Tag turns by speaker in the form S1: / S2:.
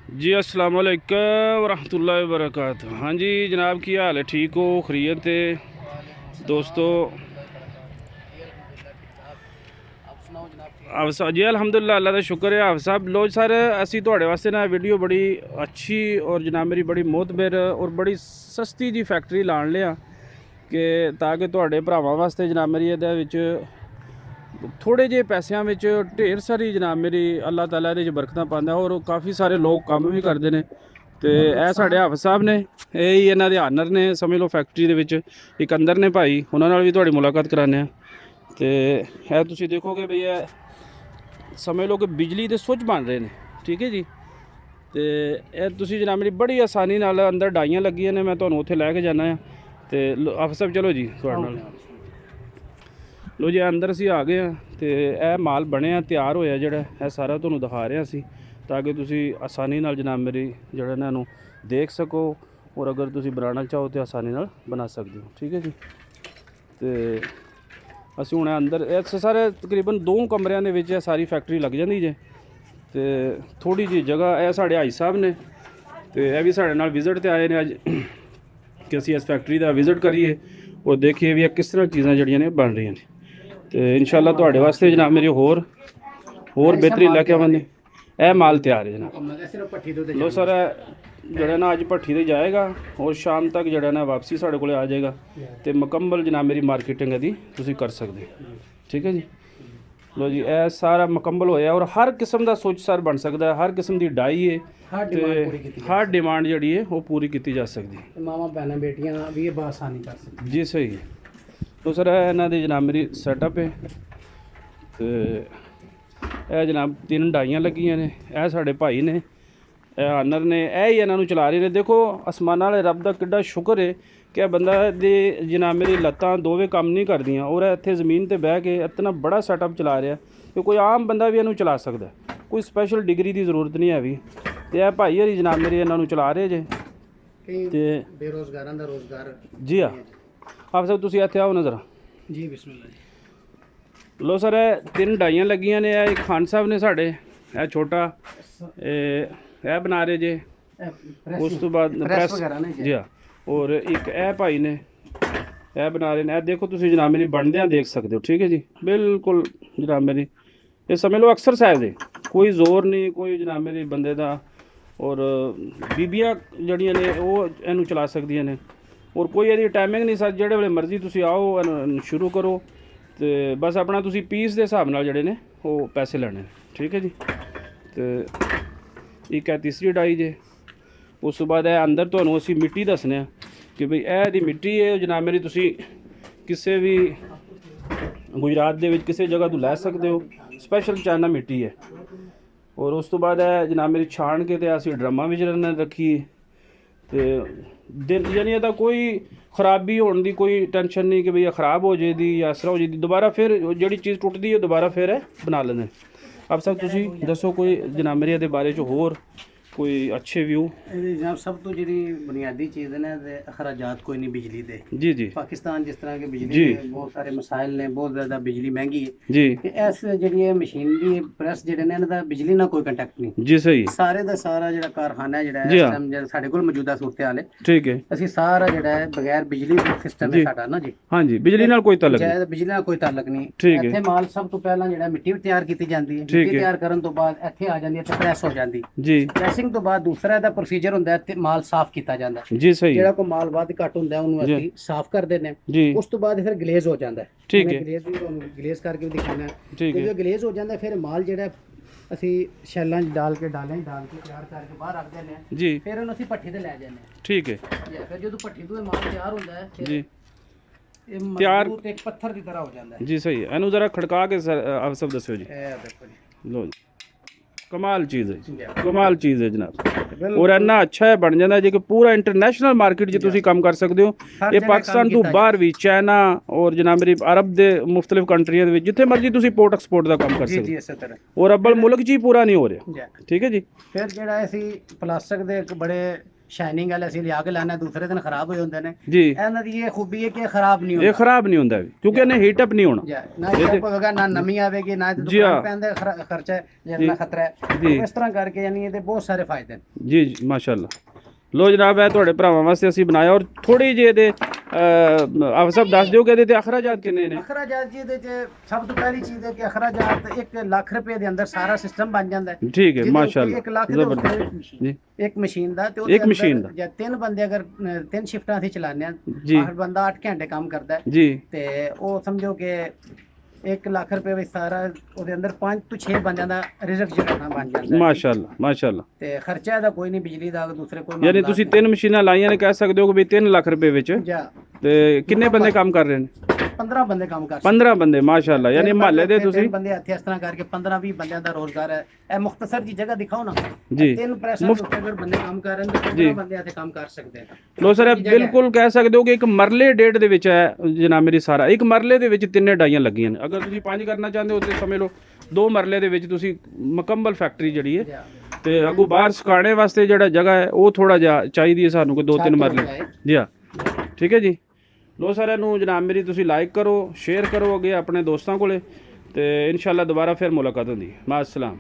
S1: जी अस्सलाम वालेकुम वरहमतुल्लाहि वबरकातुहू। हाँ जी जनाब, की हाल है? ठीक हो? खैरियत है दोस्तों? जी अल्हम्दुलिल्लाह, अल्लाह का शुक्र है। आप सब लो सर, असी तुहाड़े वास्ते ना वीडियो बड़ी अच्छी और जनाब मेरी बड़ी मोहतबर और बड़ी सस्ती जी फैक्ट्री लाण लिया कि ताकि तुहाडे भरावां वास्ते जनाब मेरी इहदे विच थोड़े जे पैसों में ढेर सारी जनाब मेरी अल्लाह ताला इहदे च बरकतां पांदा और काफ़ी सारे लोग काम भी करते हैं। तो यह साढ़े हाफिज साहब ने, यही इन्हों के आनर ने, समझ लो फैक्ट्री के एक अंदर ने भाई, उन्होंने भी थोड़ी मुलाकात कराने। तो यह तुम देखोगे भई यह समझ लो कि बिजली के स्विच बन रहे हैं, ठीक है जी। तो यह तुम जनाब मेरी बड़ी आसानी नाल अंदर डाइयां लगियां ने, मैं तुहानूं उत्थे लैके जाना। तो हाफिज साहब चलो जी तुहाडे नाल। लो जी अंदर असी आ गए हैं। तो यह माल बनया तैयार होया जोड़ा, यह सारा तुहानूं दिखा रहे असी, ताकि तुसी आसानी नाल जनाब मेरी जोड़ा इन्हों देख सको और अगर तुसी बनाना चाहो तो आसानी नाल बना सकते हो, ठीक है जी। तो असी हुण अंदर इस सारे तकरीबन 2 कमरियां दे विच सारी फैक्ट्री लग जाती जे। तो थोड़ी जी जगह है साढ़े हाई साहब ने, तो यह भी साढ़े नाल विजिट ते आए ने अज कि असी इस फैक्ट्री का विजिट करिए और देखिए भी किस तरह चीज़ां जड़ियां ने बन रही हैं। तो इंशाअल्लाह तुहाडे वास्ते जनाब मेरी होर बेहतरीन लैके आवांगे। यह माल तैयार है जनाब। लो सर जड़ा ना अज भट्ठी ते जाएगा और शाम तक जड़ा ना वापसी साढ़े कोले आ जाएगा। तो मुकम्मल जनाब मेरी मार्केटिंग यदि तुसी कर सकते, ठीक है जी। लो जी यह सारा मुकम्मल होया और हर किस्म का सुच सर बन सकता है, हर किस्म की डाई है, हर डिमांड जी है वो पूरी की जा सकती है।
S2: मावा भैन बेटियां भी आसानी कर सकती
S1: जी सही है। तो सर इन्हों की जनाब मेरी सैटअप है। तो यह जनाब 3 डाइयां लगियां ने, यह साढ़े भाई ने, यह आनर ने, यह ही इन्हों चला रहे हैं। देखो आसमान वाले रब का किड्डा शुक्र है कि बंदा दे जनाब मेरी लत्तां दोवें काम नहीं करदियां और इत्थे ज़मीन ते बह के इतना बड़ा सैटअप चला रहा कि कोई आम बंदा भी इन्हूं चला सकता है, कोई स्पैशल डिग्री की जरूरत नहीं है भी। तो यह भाई हरी जनाब मेरी इन्हों चला रहे जे।
S2: ते बेरोजगारां दा रोजगार।
S1: जी हाँ आप सब तुसीं इत्थे आओ ना जरा
S2: जी बिस्मिल्लाह जी।
S1: लो सर 3 डाइयां लगियां ने, एक खान साहब ने साढ़े, यह छोटा यह बना रहे जे। उस तो बाद प्रेस जी हाँ, और एक यह भाई ने यह बना रहे हैं। देखो तुम जनाब मेरी बनदियां देख सकते हो, ठीक है जी। बिल्कुल जनाब मेरी ये समझ लो एक्सरसाइज है, कोई जोर नहीं कोई जनाब मेरी बंदे दा। और बीबियां जड़ियां ने वो इनू चला सकदियां ने और कोई यदि टाइमिंग नहीं सर, जेड़े वेले मर्जी तुसी आओ शुरू करो। तो बस अपना तुसी पीस के हिसाब नाल जड़े ने वो पैसे लेने, ठीक है जी। तो एक है तीसरी डाई जे। उस तो बाद अंदर तुहानूं असी मिट्टी दसने कि भाई यह दी मिट्टी है जनाब मेरी, तुसी किसी भी गुजरात दे विच किसी जगह तो लै सकते हो, स्पैशल चाइना मिट्टी है। और उस तो बाद जनाब मेरी छाण के ते असी ड्रमां विच रखी है। तो दिन यानी तो कोई खराबी होने की कोई टेंशन नहीं कि भैया ख़राब हो जाएगी या इस तरह हो जाएगी, दोबारा फिर जी चीज़ टुटती है दोबारा फिर बना लेंगे। अब सब तुसी दसो कोई जनाब मेरी ये बारे च होर कोई अच्छे व्यू।
S2: जनाब सब तो जी बुनियादी चीज़ ने अखराजात कोई नहीं बिजली दे।
S1: जी जी
S2: पाकिस्तान जिस तरह के बिजली के बहुत सारे मसाइल ने, बहुत ज़्यादा बिजली महंगी है
S1: जी।
S2: इस जी मशीनरी प्रेस जेडे ने इन्हां दा बिजली ना कोई कंटैक्ट नहीं
S1: जी सही
S2: सारे का सारा जो कारखाना है
S1: जी
S2: इस
S1: हाँ।
S2: टाइम साढ़े कोल मौजूदा सूरत हाल है,
S1: ठीक है
S2: ਅਸੀਂ ਸਾਰਾ ਜਿਹੜਾ ਹੈ ਬਗੈਰ ਬਿਜਲੀ ਦਾ ਸਿਸਟਮ ਹੈ ਸਾਡਾ ਨਾ ਜੀ।
S1: हाँ जी बिजली नाल कोई ताल्लुक नहीं।
S2: ਜਾਇਦ ਬਿਜਲੀ ਨਾਲ ਕੋਈ ਤਾਲੁਕ ਨਹੀਂ।
S1: ठीक है
S2: ਇੱਥੇ ਮਾਲ ਸਭ ਤੋਂ ਪਹਿਲਾਂ ਜਿਹੜਾ ਮਿੱਟੀ ਵੀ ਤਿਆਰ ਕੀਤੀ ਜਾਂਦੀ ਹੈ,
S1: ठीक
S2: ਮਿੱਟੀ
S1: है
S2: ਤਿਆਰ ਕਰਨ ਤੋਂ ਬਾਅਦ ਇੱਥੇ ਆ ਜਾਂਦੀ ਹੈ ਤੇ ਪ੍ਰੈਸ ਹੋ ਜਾਂਦੀ।
S1: जी
S2: ਪ੍ਰੈਸਿੰਗ ਤੋਂ ਬਾਅਦ ਦੂਸਰਾ ਇਹਦਾ ਪ੍ਰੋਸੀਜਰ ਹੁੰਦਾ ਹੈ ਤੇ ਮਾਲ ਸਾਫ਼ ਕੀਤਾ ਜਾਂਦਾ ਹੈ।
S1: जी सही
S2: ਜਿਹੜਾ ਕੋ ਮਾਲ ਵੱਧ ਘੱਟ ਹੁੰਦਾ ਹੈ ਉਹਨੂੰ
S1: जी
S2: ਅਸੀਂ ਸਾਫ਼ ਕਰ ਦਿੰਦੇ ਹਾਂ।
S1: जी
S2: ਉਸ ਤੋਂ ਬਾਅਦ ਫਿਰ ਗਲੇਜ਼ ਹੋ ਜਾਂਦਾ ਹੈ।
S1: ठीक है
S2: ਗਲੇਜ਼ ਵੀ ਤੁਹਾਨੂੰ ਗਲੇਜ਼ ਕਰਕੇ ਵੀ ਦਿਖਾਣਾ ਹੈ।
S1: ठीक है
S2: ਜਦੋਂ ਗਲੇਜ਼ ਹੋ ਜਾਂਦਾ ਫਿਰ ਮਾਲ ਜਿਹੜਾ ਅਸੀਂ ਸ਼ੈਲਾਂ 'ਚ ਡਾਲ ਕੇ ਤਿਆਰ ਕਰਕੇ ਬਾਹਰ ਰੱਖ ਦਿੰਦੇ ਹਾਂ।
S1: जी
S2: ਫਿਰ ਉਹਨੂੰ ਅਸੀਂ ਭੱਠੀ ਤੇ ਲੈ ਜਾਂਦੇ ਹਾਂ।
S1: ठीक है
S2: ਫਿਰ ਜਦੋਂ ਭੱਠੀ ਤੋਂ ਇਹ ਮਾਲ ਤਿਆਰ ਹੁੰਦਾ ਹੈ ਫਿਰ
S1: जी
S2: ਇਹ
S1: ਤਿਆਰ-
S2: ਮਜ਼ਬੂਤ ਇੱਕ ਪੱਥਰ ਦੀ ਤਰ੍ਹਾਂ ਹੋ ਜਾਂਦਾ ਹੈ।
S1: जी सही है। इनू ज़रा खड़का के सर आप सब दस्यो जी।
S2: ਇਹ ਦੇਖੋ ਜੀ
S1: लो जी कमाल चीज़ है जी, कमाल चीज़ है जनाब। और इन्ना अच्छा है बन जाता है जी कि पूरा इंटरनेशनल मार्केट च तुसी काम कर सकते हो। ये पाकिस्तान तो बाहर भी चाइना और जनाब मेरी अरब के मुख्तलिफ कंट्रियां दे विच जिथे मर्जी तुसी पोर्ट एक्सपोर्ट का काम कर
S2: ਜੀ
S1: सकते
S2: ਜੀ
S1: हो
S2: ਇਸੇ ਤਰ੍ਹਾਂ
S1: और अब्बल मुल्क च ही पूरा नहीं हो रहा,
S2: ਜੀ।
S1: ठीक है जी।
S2: ਫਿਰ ਜਿਹੜਾ ਅਸੀਂ ਪਲਾਸਟਿਕ ਦੇ ਇੱਕ ਬੜੇ ਸ਼ਾਈਨਿੰਗ ਵਾਲੇ ਅਸੀਂ ਲਿਆ ਕੇ ਲਾਣਾ, ਦੂਸਰੇ ਦਿਨ ਖਰਾਬ ਹੋ ਜਾਂਦੇ ਨੇ।
S1: ਜੀ
S2: ਇਹਨਾਂ ਦੀ ਇਹ ਖੂਬੀ ਹੈ ਕਿ ਇਹ ਖਰਾਬ ਨਹੀਂ
S1: ਇਹ
S2: ਹੁੰਦਾ
S1: ਖਰਾਬ ਨਹੀਂ ਹੁੰਦਾ ਵੀ, ਕਿਉਂਕਿ ਇਹਨੇ ਹੀਟ ਅਪ ਨਹੀਂ ਹੋਣਾ।
S2: ਨਾ ਇਹ ਹੋਵੇਗਾ, ਨਾ ਨਮੀ ਆਵੇਗੀ, ਨਾ
S1: ਜੀ ਹਾਂ।
S2: ਦੁਕਾਨ ਪੈਣ ਦਾ ਖਰਚਾ ਹੈ ਜਾਂ ਨਾ ਖਤਰਾ ਹੈ।
S1: ਜੀ
S2: ਇਸ ਤਰ੍ਹਾਂ ਕਰਕੇ ਯਾਨੀ ਇਹਦੇ ਬਹੁਤ ਸਾਰੇ ਫਾਇਦੇ ਨੇ।
S1: ਜੀ ਜੀ ਮਾਸ਼ਾਅੱਲਾ। ਲੋ ਜਨਾਬ, ਇਹ ਤੁਹਾਡੇ ਭਰਾਵਾਂ ਵਾਸਤੇ ਅਸੀਂ ਬਣਾਇਆ। ਔਰ ਥੋੜੀ ਜਿਹੀ ਇਹਦੇ ਆਪ ਸਭ ਦੱਸ ਦਿਓ ਕਿ ਇਹਦੇ ਤੇ ਅਖਰਾਜਾਤ ਕਿੰਨੇ ਨੇ।
S2: ਅਖਰਾਜਾਤ ਜੀ ਇਹਦੇ ਚ ਸਭ ਤੋਂ ਪਹਿਲੀ ਚੀਜ਼ ਹੈ ਕਿ ਅਖਰਾਜਾਤ 1 ਲੱਖ ਰੁਪਏ ਦੇ ਅੰਦਰ ਸਾਰਾ ਸਿਸਟਮ ਬਣ ਜਾਂਦਾ ਹੈ।
S1: ਠੀਕ ਹੈ ਮਾਸ਼ਾਅੱਲਾ,
S2: 1 ਲੱਖ
S1: ਜ਼ਬਰਦਸਤ ਜੀ।
S2: ਇੱਕ ਮਸ਼ੀਨ ਦਾ ਤੇ
S1: ਇੱਕ ਮਸ਼ੀਨ ਦਾ
S2: ਜਾਂ 3 ਬੰਦੇ ਅਗਰ 3 ਸ਼ਿਫਟਾਂ ਅਸੀਂ ਚਲਾਉਂਦੇ ਆ,
S1: ਜੀ।
S2: ਹਰ ਬੰਦਾ 8 ਘੰਟੇ ਕੰਮ ਕਰਦਾ ਹੈ
S1: ਜੀ
S2: ਤੇ ਉਹ ਸਮਝੋ ਕਿ 1 ਲੱਖ ਰੁਪਏ ਵਿੱਚ ਸਾਰਾ ਉਹਦੇ ਅੰਦਰ 5 ਤੋਂ 6 ਬੰਦਿਆਂ ਦਾ ਰਿਜ਼ਕ ਜਿਹੜਾ ਬਣ ਜਾਂਦਾ ਹੈ।
S1: ਮਾਸ਼ਾਅੱਲਾ ਮਾਸ਼ਾਅੱਲਾ।
S2: ਤੇ ਖਰਚਾ ਇਹਦਾ ਕੋਈ ਨਹੀਂ, ਬਿਜਲੀ ਦਾ ਦੂਸਰੇ ਕੋਈ
S1: ਯਾਨੀ ਤੁਸੀਂ 3 ਮਸ਼ੀਨਾਂ ਲਾਈਆਂ ਨੇ, ਕਹਿ ਸਕਦੇ ਹੋ ਕਿ ਵੀ 3 ਲੱਖ ਰੁਪਏ ਵਿੱਚ।
S2: ਜਾਂ
S1: ਤੇ ਕਿੰਨੇ ਬੰਦੇ ਕੰਮ ਕਰ ਰਹੇ ਨੇ?
S2: 15 ਬੰਦੇ ਕੰਮ ਕਰ ਸਕਦੇ।
S1: 15 ਬੰਦੇ ਮਾਸ਼ਾਅੱਲਾ। ਯਾਨੀ ਮਹੱਲੇ ਦੇ ਤੁਸੀਂ
S2: 3 ਬੰਦੇ ਇੱਥੇ ਇਸ ਤਰ੍ਹਾਂ ਕਰਕੇ 15-20 ਬੰਦਿਆਂ ਦਾ ਰੋਜ਼ਗਾਰ ਹੈ। ਇਹ ਮੁਖਤਸਰ ਜੀ ਜਗ੍ਹਾ ਦਿਖਾਓ ਨਾ
S1: ਜੀ
S2: 3 ਪ੍ਰੈਸਾਂ ਦੇ ਉੱਤੇ ਅਗਰ ਬੰਦੇ ਕੰਮ ਕਰ ਰਹੇ ਨੇ ਤਾਂ 15 ਬੰਦੇ ਇੱਥੇ ਕੰਮ ਕਰ ਸਕਦੇ ਨੇ।
S1: ਲੋ ਸਰ, ਇਹ ਬਿਲਕੁਲ ਕਹਿ ਸਕਦੇ ਹੋ ਕਿ ਇੱਕ ਮਰਲੇ ਡੇਢ ਦੇ ਵਿੱਚ ਹੈ ਜਨਾਬ ਮੇਰੀ ਸਾਰਾ। ਇੱਕ ਮਰਲੇ ਦੇ ਵਿੱਚ 3 ਡਾਈਆਂ ਲੱਗੀਆਂ ਨੇ। ਅਗਰ ਤੁਸੀਂ 5 ਕਰਨਾ ਚਾਹੁੰਦੇ ਹੋ ਤੇ ਸਮਝ ਲਓ 2 ਮਰਲੇ ਦੇ ਵਿੱਚ ਤੁਸੀਂ ਮੁਕੰਮਲ ਫੈਕਟਰੀ ਜਿਹੜੀ ਹੈ। ਤੇ ਅੱਗੋਂ ਬਾਹਰ ਸੁਕਾਣੇ ਵਾਸਤੇ ਜਿਹੜਾ ਜਗ੍ਹਾ ਹੈ ਉਹ ਥੋੜਾ ਜਿਹਾ ਚਾਹੀਦੀ ਹੈ ਸਾਨੂੰ, ਕੋਈ 2-3 ਮਰਲੇ। ਜੀ ਹਾਂ, ਠੀਕ ਹੈ ਜੀ। ਲੋ ਸਾਰਿਆਂ ਨੂੰ ਜਨਾਬ ਮੇਰੀ ਤੁਸੀਂ ਲਾਈਕ ਕਰੋ, ਸ਼ੇਅਰ ਕਰੋ ਅੱਗੇ ਆਪਣੇ ਦੋਸਤਾਂ ਕੋਲੇ, ਤੇ ਇਨਸ਼ਾਅੱਲਾ ਦੁਬਾਰਾ ਫਿਰ ਮੁਲਾਕਾਤ ਹੁੰਦੀ ਹੈ। ਮਾ ਅਸਲਾਮ।